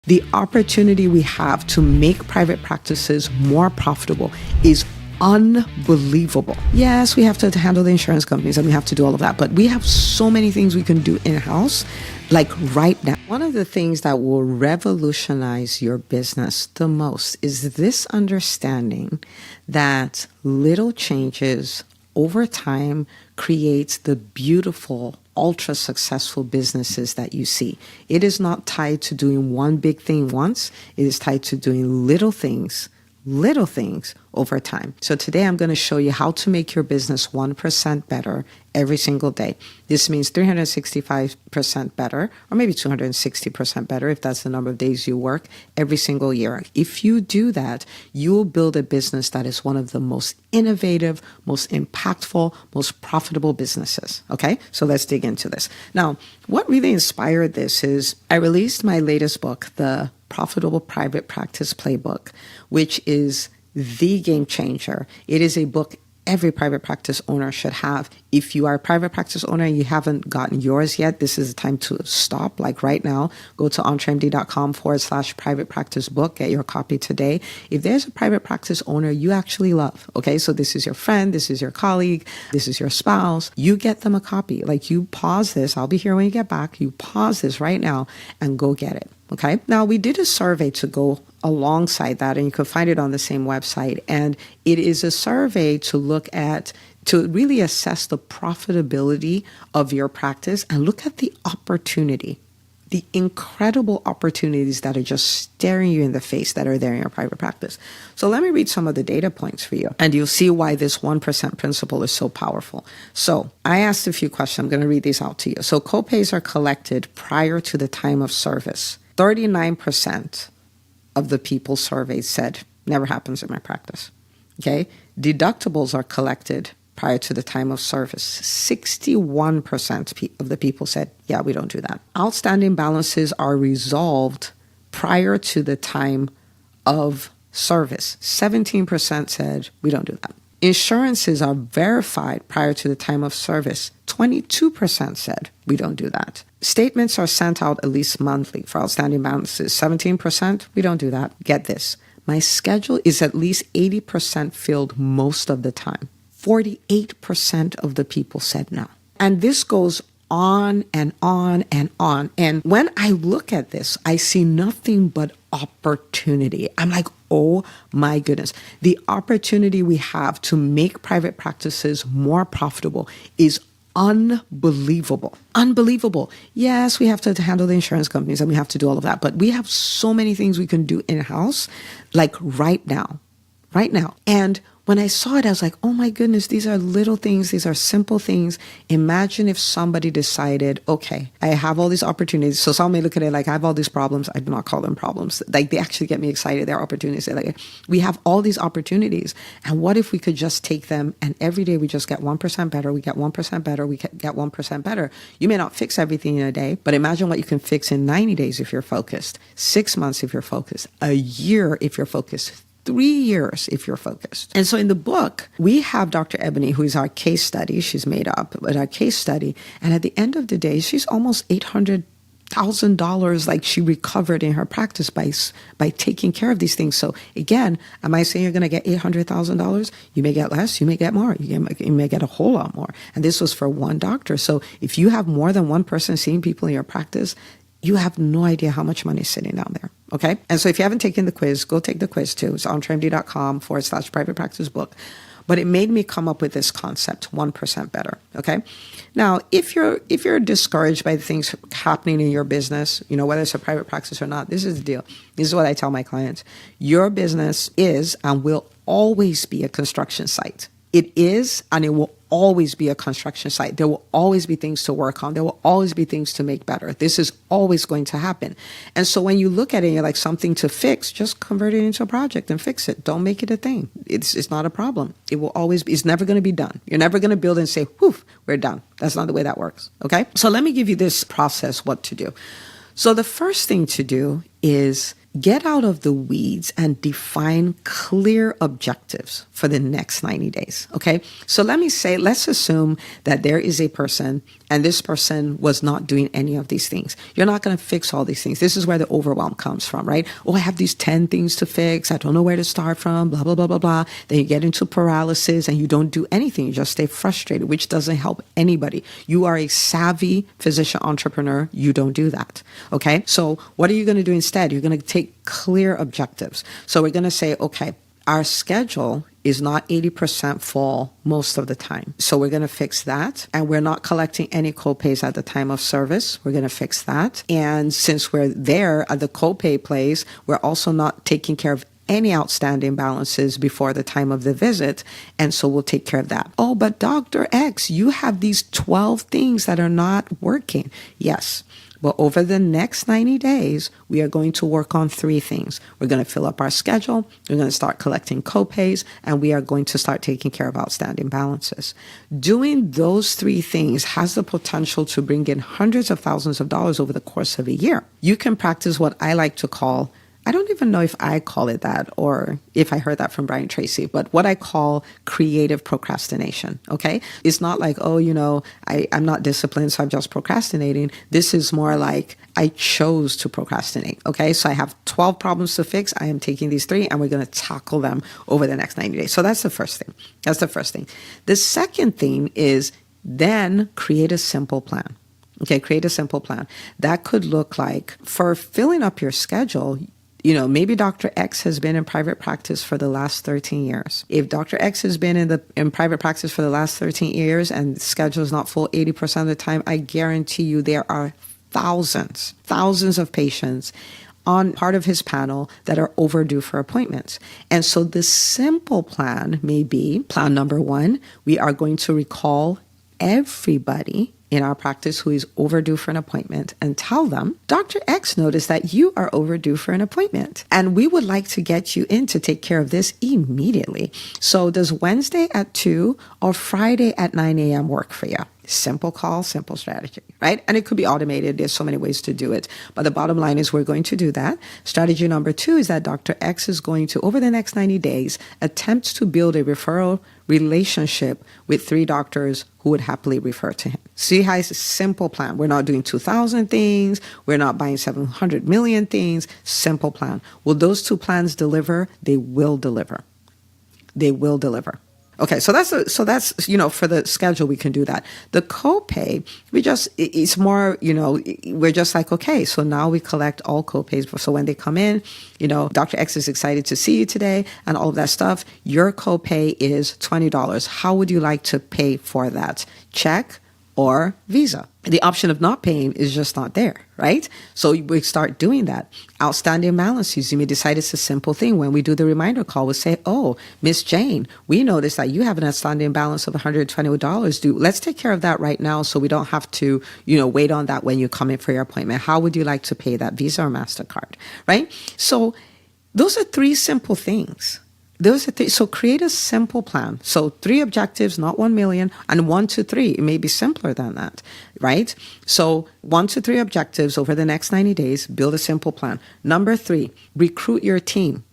The opportunity we have to make private practices more profitable is unbelievable. Yes, we have to handle the insurance companies and we have to do all of that, but we have so many things we can do in-house, like right now. One of the things that will revolutionize your business the most is this understanding that little changes over time creates the beautiful, ultra successful businesses that you see. It is not tied to doing one big thing once. It is tied to doing little things over time. So today I'm going to show you how to make your business 1% better every single day. This means 365% better, or maybe 260% better if that's the number of days you work every single year. If you do that, you will build a business that is one of the most innovative, most impactful, most profitable businesses. Okay, so let's dig into this. Now, what really inspired this is I released my latest book, the Profitable Private Practice Playbook, which is the game changer. It is a book every private practice owner should have. If you are a private practice owner and you haven't gotten yours yet, this is the time to stop. Like right now, go to entremd.com/private practice book. Get your copy today. If there's a private practice owner you actually love, okay, so this is your friend, this is your colleague, this is your spouse, you get them a copy. Like you pause this. I'll be here when you get back. You pause this right now and go get it. Okay. Now we did a survey to go alongside that, and you can find it on the same website. And it is a survey to really assess the profitability of your practice and look at the opportunity, the incredible opportunities that are just staring you in the face that are there in your private practice. So let me read some of the data points for you, and you'll see why this 1% principle is so powerful. So I asked a few questions. I'm going to read these out to you. So copays are collected prior to the time of service. 39% of the people surveyed said, never happens in my practice. Okay. Deductibles are collected prior to the time of service. 61% of the people said, yeah, we don't do that. Outstanding balances are resolved prior to the time of service. 17% said, we don't do that. Insurances are verified prior to the time of service. 22% said, we don't do that. Statements are sent out at least monthly for outstanding balances. 17%, we don't do that. Get this. My schedule is at least 80% filled most of the time. 48% of the people said no. And this goes on and on and on. And when I look at this, I see nothing but opportunity. I'm like, oh my goodness. The opportunity we have to make private practices more profitable is unbelievable. Unbelievable. Yes, we have to handle the insurance companies and we have to do all of that, but we have so many things we can do in-house, like right now. And when I saw it, I was like, oh my goodness, these are little things. These are simple things. Imagine if somebody decided, okay, I have all these opportunities. So some may look at it like I have all these problems. I do not call them problems. Like they actually get me excited. They're opportunities. They're like, we have all these opportunities. And what if we could just take them and every day we just get 1% better. We get 1% better. We get 1% better. You may not fix everything in a day, but imagine what you can fix in 90 days if you're focused, 6 months if you're focused, a year if you're focused, 3 years if you're focused. And so in the book, we have Dr. Ebony, who is our case study. She's made up, but our case study. And at the end of the day, she's almost $800,000 like she recovered in her practice by taking care of these things. So again, am I saying you're going to get $800,000? You may get less, you may get more, you may get a whole lot more. And this was for one doctor. So if you have more than one person seeing people in your practice, you have no idea how much money is sitting down there. Okay. And so if you haven't taken the quiz, go take the quiz too. It's on entremd.com/private practice book. But it made me come up with this concept, 1% better. Okay. Now, if you're discouraged by the things happening in your business, whether it's a private practice or not, this is the deal. This is what I tell my clients. Your business is and will always be a construction site. It is, and it will always be a construction site. There will always be things to work on. There will always be things to make better. This is always going to happen. And so when you look at it and you're like something to fix, just convert it into a project and fix it. Don't make it a thing. It's not a problem. It will always be, it's never going to be done. You're never going to build and say, whew, we're done. That's not the way that works. Okay. So let me give you this process, what to do. So the first thing to do is get out of the weeds and define clear objectives for the next 90 days. Okay. So let's assume that there is a person and this person was not doing any of these things. You're not going to fix all these things. This is where the overwhelm comes from, right? Oh, I have these 10 things to fix. I don't know where to start from, blah, blah, blah, blah, blah. Then you get into paralysis and you don't do anything. You just stay frustrated, which doesn't help anybody. You are a savvy physician entrepreneur. You don't do that. Okay. So what are you going to do instead? You're going to take clear objectives. So we're going to say, okay, our schedule is not 80% full most of the time. So we're going to fix that. And we're not collecting any copays at the time of service. We're going to fix that. And since we're there at the copay place, we're also not taking care of any outstanding balances before the time of the visit. And so we'll take care of that. Oh, but Dr. X, you have these 12 things that are not working. Yes. But over the next 90 days, we are going to work on 3 things. We're going to fill up our schedule, we're going to start collecting copays, and we are going to start taking care of outstanding balances. Doing those 3 things has the potential to bring in hundreds of thousands of dollars over the course of a year. You can practice what I like to call, I don't even know if I call it that or if I heard that from Brian Tracy, but what I call creative procrastination, okay? It's not like, oh, I'm not disciplined, so I'm just procrastinating. This is more like I chose to procrastinate, okay? So I have 12 problems to fix. I am taking these 3 and we're going to tackle them over the next 90 days. So that's the first thing. The second thing is then create a simple plan. Okay, create a simple plan. That could look like for filling up your schedule, maybe Dr. X has been in private practice for the last 13 years. If Dr. X has been in private practice for the last 13 years and the schedule is not full 80% of the time, I guarantee you there are thousands of patients on part of his panel that are overdue for appointments. And so the simple plan may be, plan number 1, we are going to recall everybody in our practice who is overdue for an appointment and tell them, Dr. X noticed that you are overdue for an appointment and we would like to get you in to take care of this immediately. So does Wednesday at 2 or Friday at 9 a.m. work for you? Simple call, simple strategy, right? And it could be automated. There's so many ways to do it. But the bottom line is we're going to do that. Strategy number 2 is that Dr. X is going to, over the next 90 days, attempt to build a referral relationship with 3 doctors who would happily refer to him. See how it's a simple plan. We're not doing 2,000 things. We're not buying 700 million things. Simple plan. Will those 2 plans deliver? They will deliver. They will deliver. Okay, so that's for the schedule, we can do that. The copay, it's more, we're just like, okay, so now we collect all copays. So when they come in, Dr. X is excited to see you today and all of that stuff. Your copay is $20. How would you like to pay for that? Check or Visa? The option of not paying is just not there, right? So we start doing that. Outstanding balances, you may decide it's a simple thing. When we do the reminder call, we'll say, oh, Miss Jane, we noticed that you have an outstanding balance of $120. Let's take care of that right now so we don't have to, wait on that when you come in for your appointment. How would you like to pay that, Visa or MasterCard, right? So those are 3 simple things. So create a simple plan. So 3 objectives, not 1 million, and 1 to 3. It may be simpler than that, right? So 1 to 3 objectives over the next 90 days, build a simple plan. Number 3, recruit your team.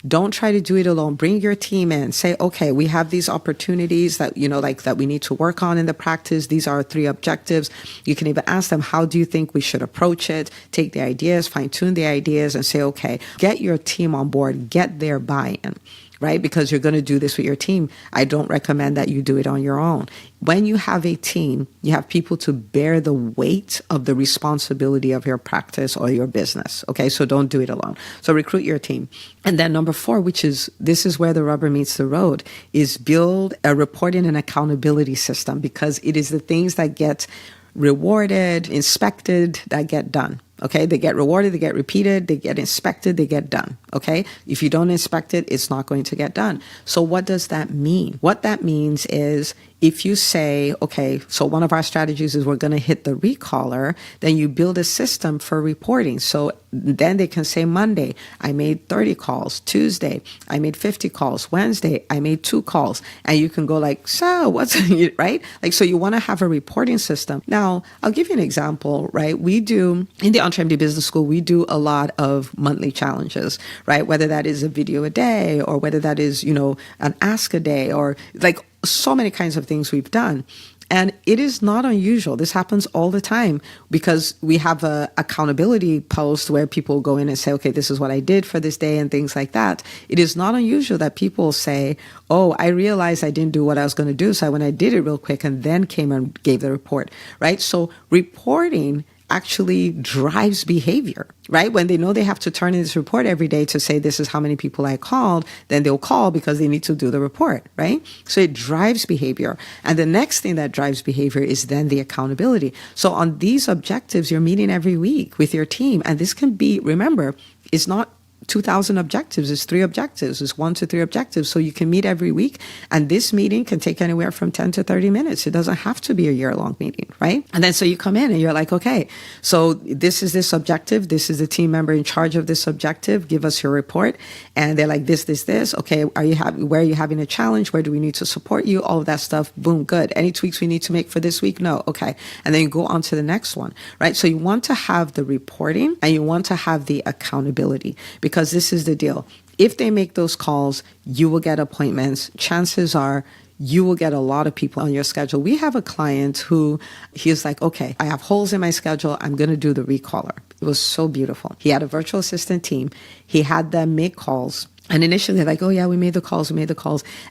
Don't try to do it alone. Bring your team in. Say, okay, we have these opportunities that, that we need to work on in the practice. These are our 3 objectives. You can even ask them, how do you think we should approach it? Take the ideas, fine tune the ideas and say, okay, get your team on board, get their buy-in. Right? Because you're going to do this with your team. I don't recommend that you do it on your own. When you have a team, you have people to bear the weight of the responsibility of your practice or your business. Okay, so don't do it alone. So recruit your team. And then number 4, this is where the rubber meets the road, is build a reporting and accountability system, because it is the things that get rewarded, inspected, that get done. Okay, they get rewarded, they get repeated, they get inspected, they get done. Okay, if you don't inspect it, it's not going to get done. So what does that mean? What that means is if you say, okay, so one of our strategies is we're going to hit the recaller, then you build a system for reporting. So then they can say Monday, I made 30 calls. Tuesday, I made 50 calls. Wednesday, I made 2 calls. And you can go like, so what's, right? Like, so you want to have a reporting system. Now, I'll give you an example, right? We do, in the EntreMD Business School, we do a lot of monthly challenges, right? Whether that is a video a day or whether that is, an ask a day or like so many kinds of things we've done. And it is not unusual. This happens all the time because we have a accountability post where people go in and say, okay, this is what I did for this day and things like that. It is not unusual that people say, oh, I realized I didn't do what I was going to do. So I went and did it real quick and then came and gave the report, right? So reporting actually drives behavior, right? When they know they have to turn in this report every day to say, this is how many people I called, then they'll call because they need to do the report, right? So it drives behavior. And the next thing that drives behavior is then the accountability. So on these objectives, you're meeting every week with your team. And this can be, remember, it's not 2,000 objectives. It's 3 objectives. It's 1 to 3 objectives. So you can meet every week. And this meeting can take anywhere from 10 to 30 minutes. It doesn't have to be a year-long meeting, right? And then so you come in and you're like, okay, so this is this objective. This is the team member in charge of this objective. Give us your report. And they're like, this. Okay, where are you having a challenge? Where do we need to support you? All of that stuff. Boom, good. Any tweaks we need to make for this week? No. Okay. And then you go on to the next one, right? So you want to have the reporting and you want to have the accountability, because this is the deal. If they make those calls, you will get appointments. Chances are you will get a lot of people on your schedule. We have a client who he's like, okay, I have holes in my schedule. I'm going to do the recaller. It was so beautiful. He had a virtual assistant team. He had them make calls. And initially they're like, oh yeah, we made the calls. And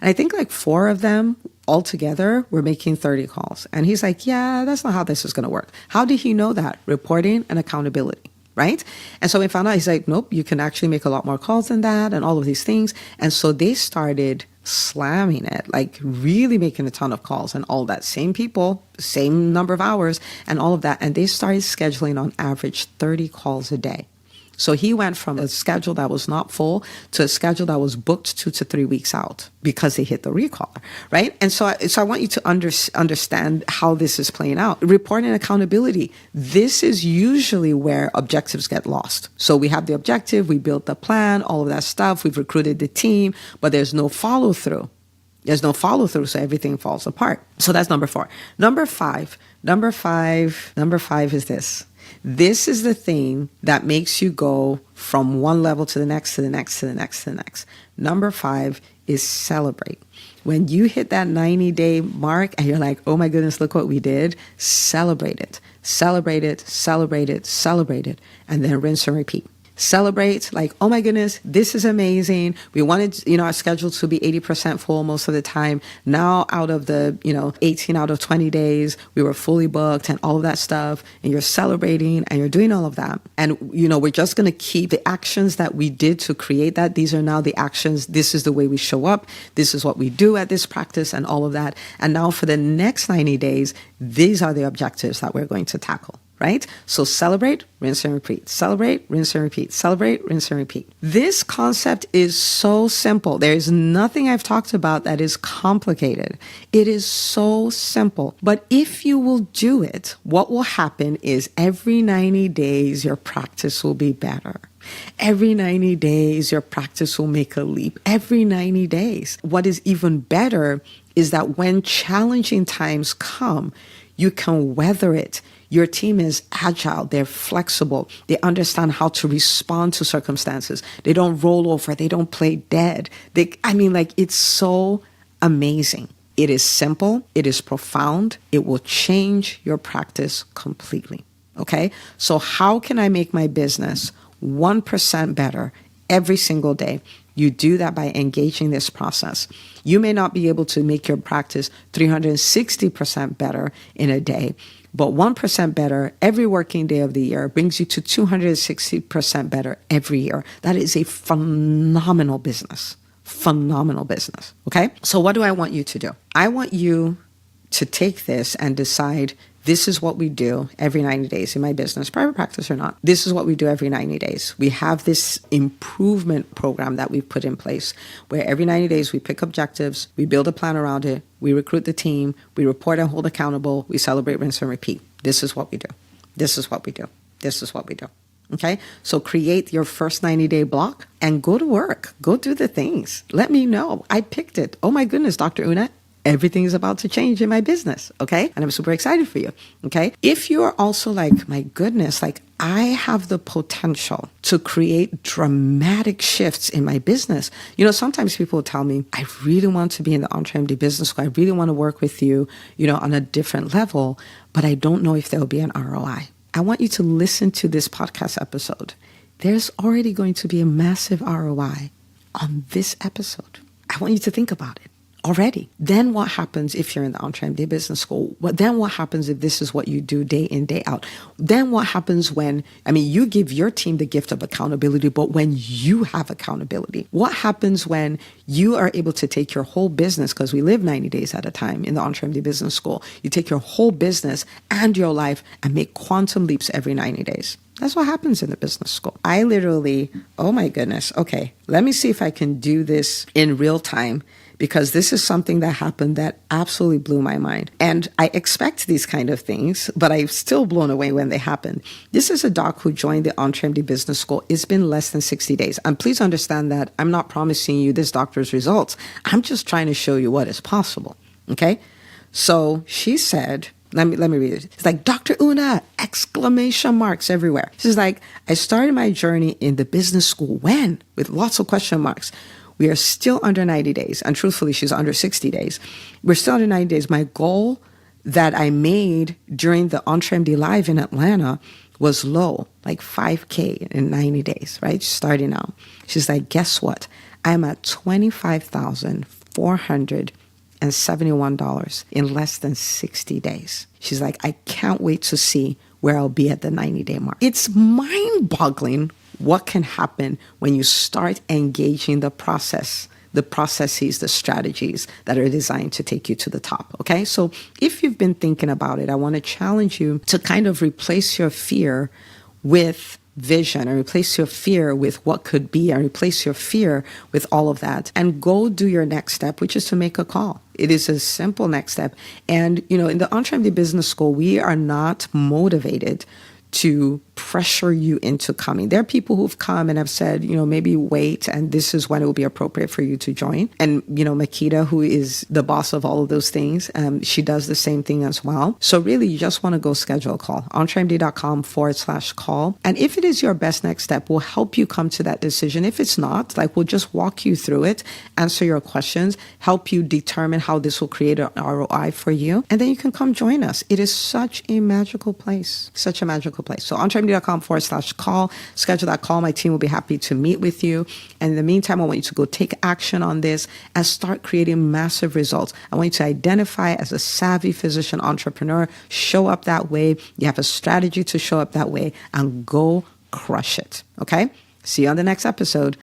I think like 4 of them altogether were making 30 calls. And he's like, yeah, that's not how this is going to work. How did he know that? Reporting and accountability. Right? And so we found out, he's like, nope, you can actually make a lot more calls than that and all of these things. And so they started slamming it, like really making a ton of calls and all that. Same people, same number of hours and all of that. And they started scheduling on average 30 calls a day. So he went from a schedule that was not full to a schedule that was booked 2 to 3 weeks out because they hit the recaller, right? And so I want you to understand how this is playing out. Reporting and accountability, this is usually where objectives get lost. So we have the objective, we built the plan, all of that stuff, we've recruited the team, but there's no follow through. There's no follow through, so everything falls apart. So that's number 4. Number five is this. This is the thing that makes you go from one level to the next, to the next, to the next, to the next. Number 5 is celebrate. When you hit that 90-day mark and you're like, oh my goodness, look what we did, celebrate it. Celebrate it, celebrate it, celebrate it, and then rinse and repeat. Celebrate, like, oh my goodness, this is amazing. We wanted, our schedule to be 80% full most of the time. Now out of the, 18 out of 20 days, we were fully booked and all of that stuff. And you're celebrating and you're doing all of that. And, we're just going to keep the actions that we did to create that. These are now the actions. This is the way we show up. This is what we do at this practice and all of that. And now for the next 90 days, these are the objectives that we're going to tackle. Right? So celebrate, rinse and repeat. Celebrate, rinse and repeat. Celebrate, rinse and repeat. This concept is so simple. There is nothing I've talked about that is complicated. It is so simple. But if you will do it, what will happen is every 90 days, your practice will be better. Every 90 days, your practice will make a leap. Every 90 days. What is even better is that when challenging times come, you can weather it. Your team is agile. They're flexible. They understand how to respond to circumstances. They don't roll over. They don't play dead. It's so amazing. It is simple. It is profound. It will change your practice completely. Okay? So how can I make my business 1% better every single day? You do that by engaging this process. You may not be able to make your practice 360% better in a day, but 1% better every working day of the year brings you to 260% better every year. That is a phenomenal business. Phenomenal business. Okay? So what do I want you to do? I want you to take this and decide, this is what we do every 90 days in my business, private practice or not. This is what we do every 90 days. We have this improvement program that we've put in place where every 90 days we pick objectives, we build a plan around it, we recruit the team, we report and hold accountable, we celebrate, rinse, and repeat. This is what we do. This is what we do. This is what we do. Okay? So create your first 90-day block and go to work. Go do the things. Let me know. I picked it. Oh my goodness, Dr. Una. Everything is about to change in my business, okay? And I'm super excited for you, okay? If you are also like, my goodness, like I have the potential to create dramatic shifts in my business. Sometimes people tell me, I really want to be in the EntreMD Business School. I really want to work with you, on a different level, but I don't know if there'll be an ROI. I want you to listen to this podcast episode. There's already going to be a massive ROI on this episode. I want you to think about it already. Then what happens if you're in the EntreMD Business School? Then what happens if this is what you do day in, day out? Then what happens when, you give your team the gift of accountability, but when you have accountability? What happens when you are able to take your whole business, because we live 90 days at a time in the EntreMD Business School, you take your whole business and your life and make quantum leaps every 90 days. That's what happens in the business school. I literally, oh my goodness, okay, let me see if I can do this in real time, because this is something that happened that absolutely blew my mind. And I expect these kind of things, but I'm still blown away when they happen. This is a doc who joined the EntreMD Business School. It's been less than 60 days. And please understand that I'm not promising you this doctor's results. I'm just trying to show you what is possible, okay? So she said, let me read it. It's like, Dr. Una, exclamation marks everywhere. She's like, I started my journey in the business school when? With lots of question marks. We are still under 90 days. And truthfully, she's under 60 days. We're still under 90 days. My goal that I made during the EntreMD Live in Atlanta was low, like 5K in 90 days, right? Starting out. She's like, guess what? I'm at $25,471 in less than 60 days. She's like, I can't wait to see where I'll be at the 90-day mark. It's mind-boggling what can happen when you start engaging the processes, the strategies that are designed to take you to the top, okay? So if you've been thinking about it, I want to challenge you to kind of replace your fear with vision, and replace your fear with what could be, and replace your fear with all of that, and go do your next step, which is to make a call. It is a simple next step. And, in the EntreMD Business School, we are not motivated to pressure you into coming. There are people who've come and have said, maybe wait, and this is when it will be appropriate for you to join. And, Makita, who is the boss of all of those things, she does the same thing as well. So really, you just want to go schedule a call, entremd.com/call. And if it is your best next step, we'll help you come to that decision. If it's not, we'll just walk you through it, answer your questions, help you determine how this will create an ROI for you. And then you can come join us. It is such a magical place, such a magical place. So entremd.com/call, schedule that call. My team will be happy to meet with you. And in the meantime, I want you to go take action on this and start creating massive results. I want you to identify as a savvy physician entrepreneur, show up that way. You have a strategy to show up that way, and go crush it. Okay? See you on the next episode